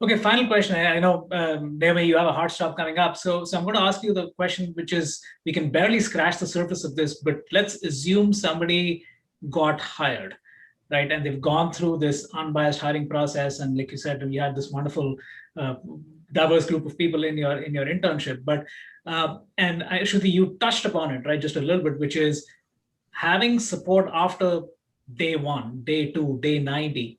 Okay, final question. I know, Naomi, you have a hard stop coming up. So I'm going to ask you the question, which is, we can barely scratch the surface of this, but let's assume somebody got hired, right? And they've gone through this unbiased hiring process. And like you said, you had this wonderful, uh, diverse group of people in your internship. But and Shruti, you touched upon it, right? Just a little bit, which is having support after day one, day two, day 90.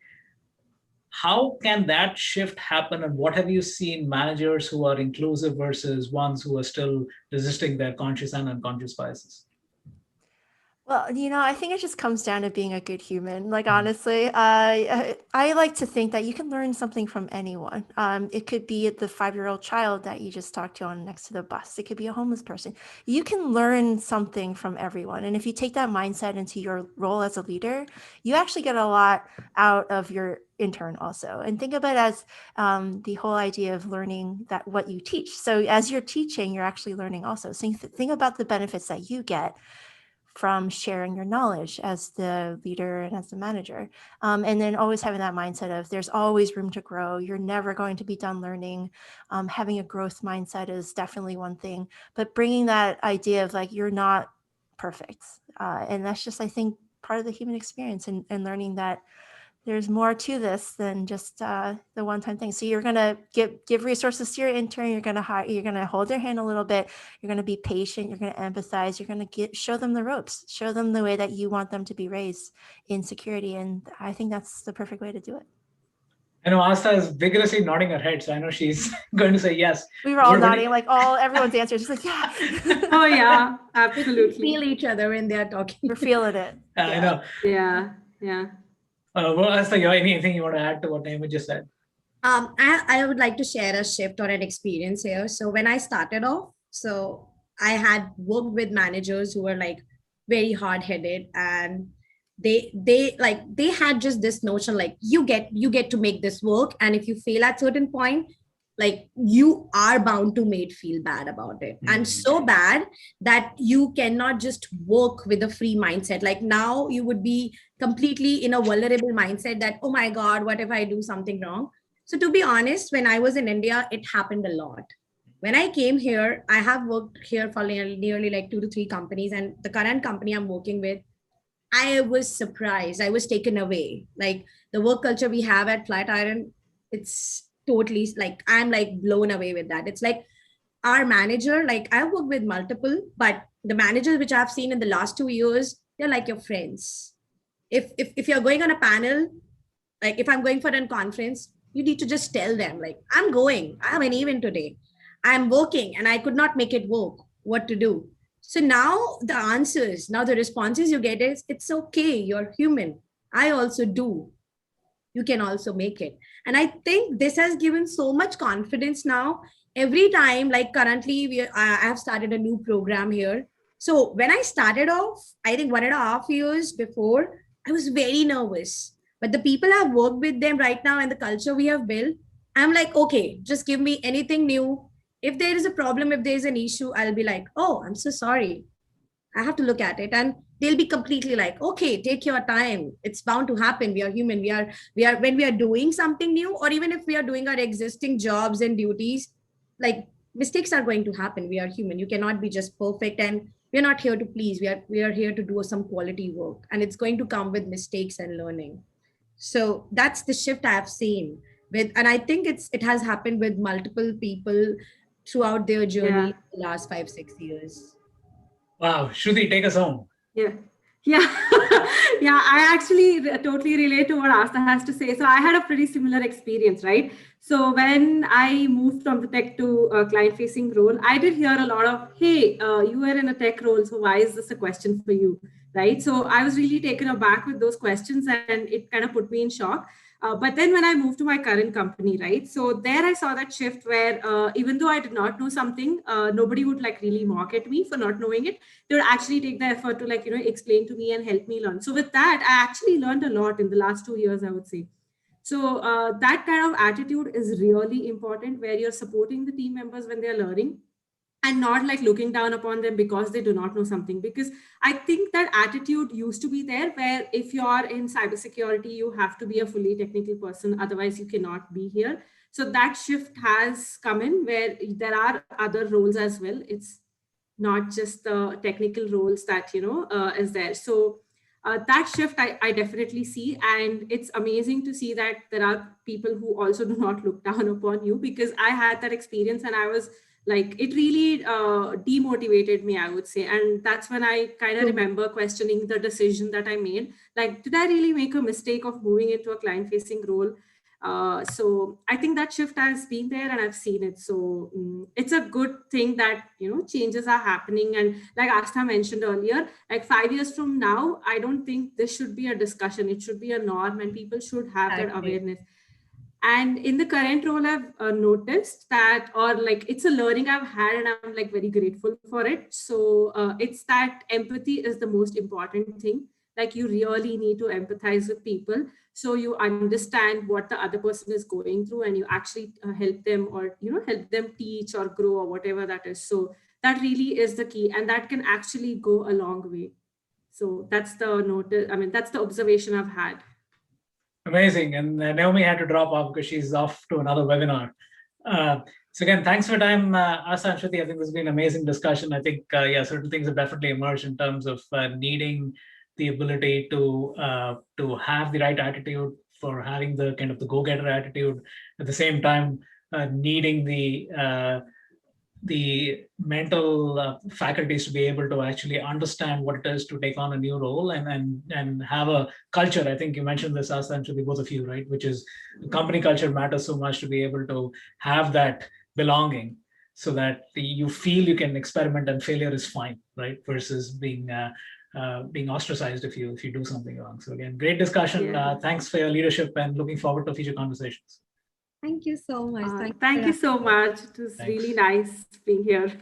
How can that shift happen, and what have you seen managers who are inclusive versus ones who are still resisting their conscious and unconscious biases? Well, I think it just comes down to being a good human. Like, honestly, I like to think that you can learn something from anyone. It could be the 5-year-old child that you just talked to on next to the bus. It could be a homeless person. You can learn something from everyone. And if you take that mindset into your role as a leader, you actually get a lot out of your intern also. And think about it as the whole idea of learning that what you teach. So as you're teaching, you're actually learning also. So think about the benefits that you get from sharing your knowledge as the leader and as the manager. And then always having that mindset of there's always room to grow. You're never going to be done learning. Having a growth mindset is definitely one thing, but bringing that idea of like, you're not perfect. And that's just, I think, part of the human experience, and learning that there's more to this than just the one-time thing. So you're gonna give resources to your intern. You're gonna hold their hand a little bit. You're gonna be patient. You're gonna empathize. You're gonna show them the ropes. Show them the way that you want them to be raised in security. And I think that's the perfect way to do it. I know Asta is vigorously nodding her head, so I know she's going to say yes. We were all nodding, like everyone's answers. Just like, yeah. Oh yeah, absolutely. Feel each other when they are talking. We're feeling it. I know. Yeah. Well, Asta, anything you want to add to what Naomi just said? I would like to share a shift or an experience here. So when I started off, so I had worked with managers who were like very hard-headed, and they had just this notion like you get to make this work, and if you fail at certain point, like you are bound to made feel bad about it. And so bad that you cannot just work with a free mindset. Like now you would be completely in a vulnerable mindset that, oh my God, what if I do something wrong? So to be honest, when I was in India, it happened a lot. When I came here, I have worked here for nearly like 2 to 3 companies, and the current company I'm working with, I was surprised. I was taken away. Like the work culture we have at Flatiron, it's totally like, I'm like blown away with that. It's like our manager, like I work with multiple, but the managers which I've seen in the last 2 years, they're like your friends. If you're going on a panel, like if I'm going for a conference, you need to just tell them like, I have an event today. I'm working and I could not make it work. What to do? So now the responses you get is, it's okay. You're human. I also do. You can also make it. And I think this has given so much confidence now. Every time, like currently I have started a new program here. So when I started off, I think 1.5 years before, I was very nervous. But the people I've worked with them right now and the culture we have built, I'm like, okay, just give me anything new. If there is a problem, if there's an issue, I'll be like, oh, I'm so sorry. I have to look at it. And they'll be completely like, okay, take your time. It's bound to happen. We are human. We are when we are doing something new, or even if we are doing our existing jobs and duties, like mistakes are going to happen. We are human. You cannot be just perfect. And we're not here to please. We are here to do some quality work. And it's going to come with mistakes and learning. So that's the shift I've seen and I think it has happened with multiple people throughout their journey the last 5-6 years. Wow, Shruti, take us home. Yeah. I actually totally relate to what Asta has to say. So I had a pretty similar experience, right? So when I moved from the tech to a client-facing role, I did hear a lot of, hey, you were in a tech role, so why is this a question for you, right? So I was really taken aback with those questions, and it kind of put me in shock. But then when I moved to my current company, right? So there I saw that shift where even though I did not know something, nobody would like really mock at me for not knowing it. They would actually take the effort to like, explain to me and help me learn. So with that, I actually learned a lot in the last 2 years, I would say. So that kind of attitude is really important, where you're supporting the team members when they're learning. and not like looking down upon them because they do not know something. Because I think that attitude used to be there, where if you are in cybersecurity, you have to be a fully technical person, otherwise you cannot be here. So that shift has come in, where there are other roles as well. It's not just the technical roles that, is there. So that shift I definitely see. And it's amazing to see that there are people who also do not look down upon you, because I had that experience and I was like, it really demotivated me, I would say. And that's when I kind of remember questioning the decision that I made. Like, did I really make a mistake of moving into a client facing role? So I think that shift has been there and I've seen it. So it's a good thing that, changes are happening. And like Astha mentioned earlier, like 5 years from now, I don't think this should be a discussion. It should be a norm and people should have that awareness. And in the current role, I've noticed that, or like, it's a learning I've had and I'm like very grateful for it. So it's that empathy is the most important thing. Like, you really need to empathize with people, so you understand what the other person is going through and you actually help them, or, help them teach or grow or whatever that is. So that really is the key, and that can actually go a long way. So that's the notice. I mean, that's the observation I've had. Amazing. And Naomi had to drop off because she's off to another webinar. So again, thanks for your time, Astha and Shruti. I think this has been an amazing discussion. I think, certain things have definitely emerged in terms of needing the ability to have the right attitude, for having the kind of the go-getter attitude, at the same time needing the mental faculties to be able to actually understand what it is to take on a new role and have a culture. I think you mentioned this, Astha and Shruti, both of you, right? Which is company culture matters so much, to be able to have that belonging, so that you feel you can experiment and failure is fine, right? Versus being ostracized if you do something wrong. So again, great discussion. Yeah. Thanks for your leadership and looking forward to future conversations. Thank you so much. Thank you so much. It was really nice being here.